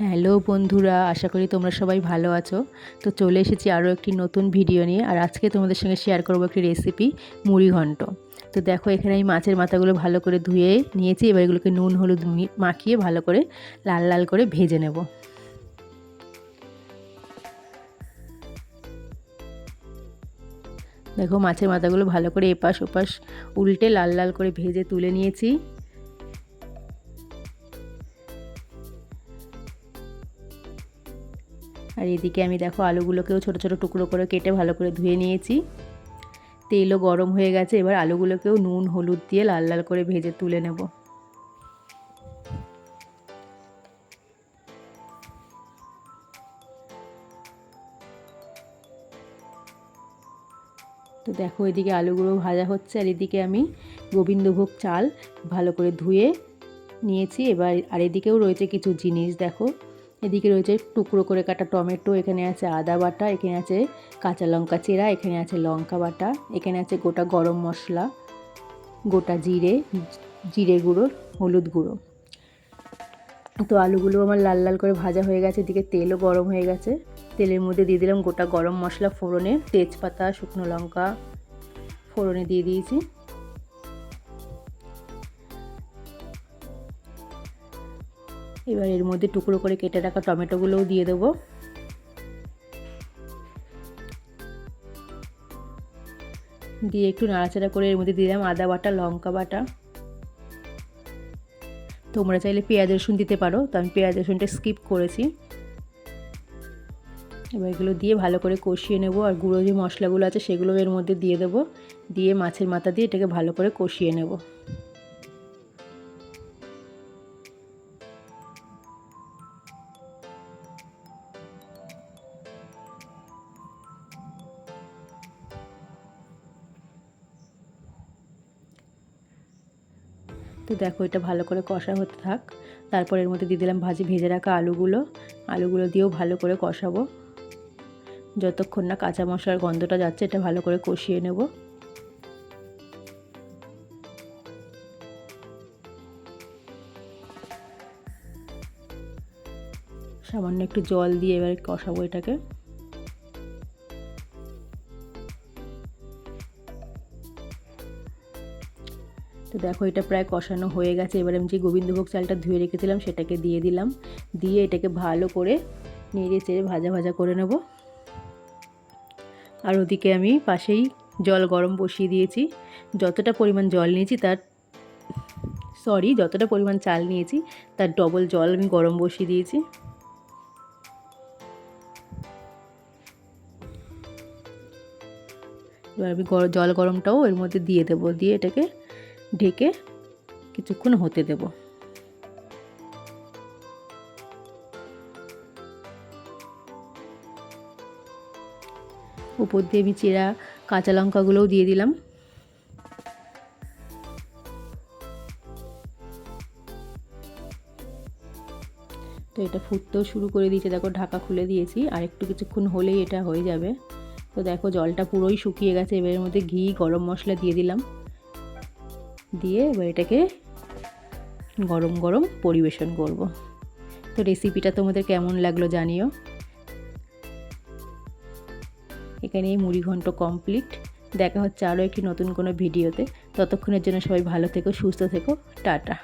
Hello বন্ধুরা, আশা করি তোমরা সবাই ভালো আছো। তো চলে এসেছি আরও একটি নতুন ভিডিও নিয়ে। আর আজকে তোমাদের সঙ্গে শেয়ার করবো একটি রেসিপি, মুড়ি ঘন্ট। তো দেখো, এখানে আমি মাছের মাথাগুলো ভালো করে ধুয়ে নিয়েছি। এবার এগুলোকে নুন হলুদ মাখিয়ে ভালো করে লাল লাল করে ভেজে নেব। দেখো, মাছের মাথাগুলো ভালো করে এপাশ ওপাশ উল্টে লাল লাল করে ভেজে তুলে নিয়েছি। আর এদিকে আমি দেখো আলুগুলোকেও ছোট ছোট টুকরো করে কেটে ভালো করে ধুয়ে নিয়েছি। তেলও গরম হয়ে গেছে, এবার আলুগুলোকেও নুন হলুদ দিয়ে লাল লাল করে ভেজে তুলে নেব। তো দেখো, এদিকে আলুগুলো ভাজা হচ্ছে, আর এদিকে আমি গোবিন্দভোগ চাল ভালো করে ধুয়ে নিয়েছি। এবার আর এদিকেও রয়েছে কিছু জিনিস। দেখো, এদিকে রয়েছে টুকরো করে কাটা টমেটো, এখানে আছে আদা বাটা, এখানে আছে কাঁচা লঙ্কা চেরা, এখানে আছে লঙ্কা বাটা, এখানে আছে গোটা গরম মশলা, গোটা জিরে, জিরে গুঁড়ো, হলুদ গুঁড়ো। তো আলুগুলো আমার লাল লাল করে ভাজা হয়ে গেছে, এদিকে তেলও গরম হয়ে গেছে। তেলের মধ্যে দিয়ে দিলাম গোটা গরম মশলা ফোড়নে, তেজপাতা, শুকনো লঙ্কা ফোড়নে দিয়ে দিয়েছি। এবার এর মধ্যে টুকরো করে কেটে রাখা টমেটোগুলোও দিয়ে দেবো। দিয়ে একটু নাড়াচাড়া করে এর মধ্যে দিলাম আদা বাটা, লঙ্কা বাটা। তোমরা চাইলে পেঁয়াজ রসুন দিতে পারো, তো আমি পেঁয়াজ রসুনটা স্কিপ করেছি। এবার এগুলো দিয়ে ভালো করে কষিয়ে নেব। আর গুঁড়ো যে মশলাগুলো আছে সেগুলো এর মধ্যে দিয়ে দেবো, দিয়ে মাছের মাথা দিয়ে এটাকে ভালো করে কষিয়ে নেব। তো দেখো, এটা ভালো করে কষা হতে থাক। তারপর এর মধ্যে দিয়ে দিলাম ভেজে রাখা আলুগুলো দিয়েও ভালো করে কষাবো, যতক্ষণ না কাঁচা মশলার গন্ধটা যাচ্ছে। এটা ভালো করে কষিয়ে নেব। সামান্য একটু জল দিয়ে এবার কষাবো এটাকে। তো দেখো, এটা প্রায় কষানো হয়ে গেছে। এবার আমি যে গোবিন্দভোগ চালটা ধুয়ে রেখেছিলাম সেটাকে দিয়ে দিলাম, দিয়ে এটাকে ভালো করে নেড়ে চেড়ে ভাজা ভাজা করে নেব। আর ওদিকে আমি পাশেই জল গরম বসিয়ে দিয়েছি। যতটা পরিমাণ চাল নিয়েছি তার ডবল জল আমি গরম বসিয়ে দিয়েছি। এবার আমি জল গরমটাও এর মধ্যে দিয়ে দেবো, দিয়ে এটাকে ঢেকে কিছুক্ষণ হতে দেব। উপর দিয়ে আমি চেরা কাঁচা লঙ্কাগুলোও দিয়ে দিলাম। তো এটা ফুটতেও শুরু করে দিয়েছে। দেখো, ঢাকা খুলে দিয়েছি, আর একটু কিছুক্ষণ হলেই এটা হয়ে যাবে। তো দেখো, জলটা পুরোই শুকিয়ে গেছে। এবার এর মধ্যে ঘি, গরম মশলা দিয়ে দিলাম, দিয়ে এবার এটাকে গরম গরম পরিবেশন করব। তো রেসিপিটা তোমাদের কেমন লাগলো জানিও। এখানেই মুড়ি ঘন্ট কমপ্লিট। দেখা হচ্ছে আরও একটি নতুন কোনো ভিডিওতে। ততক্ষণের জন্য সবাই ভালো থেকো, সুস্থ থেকো, টাটা।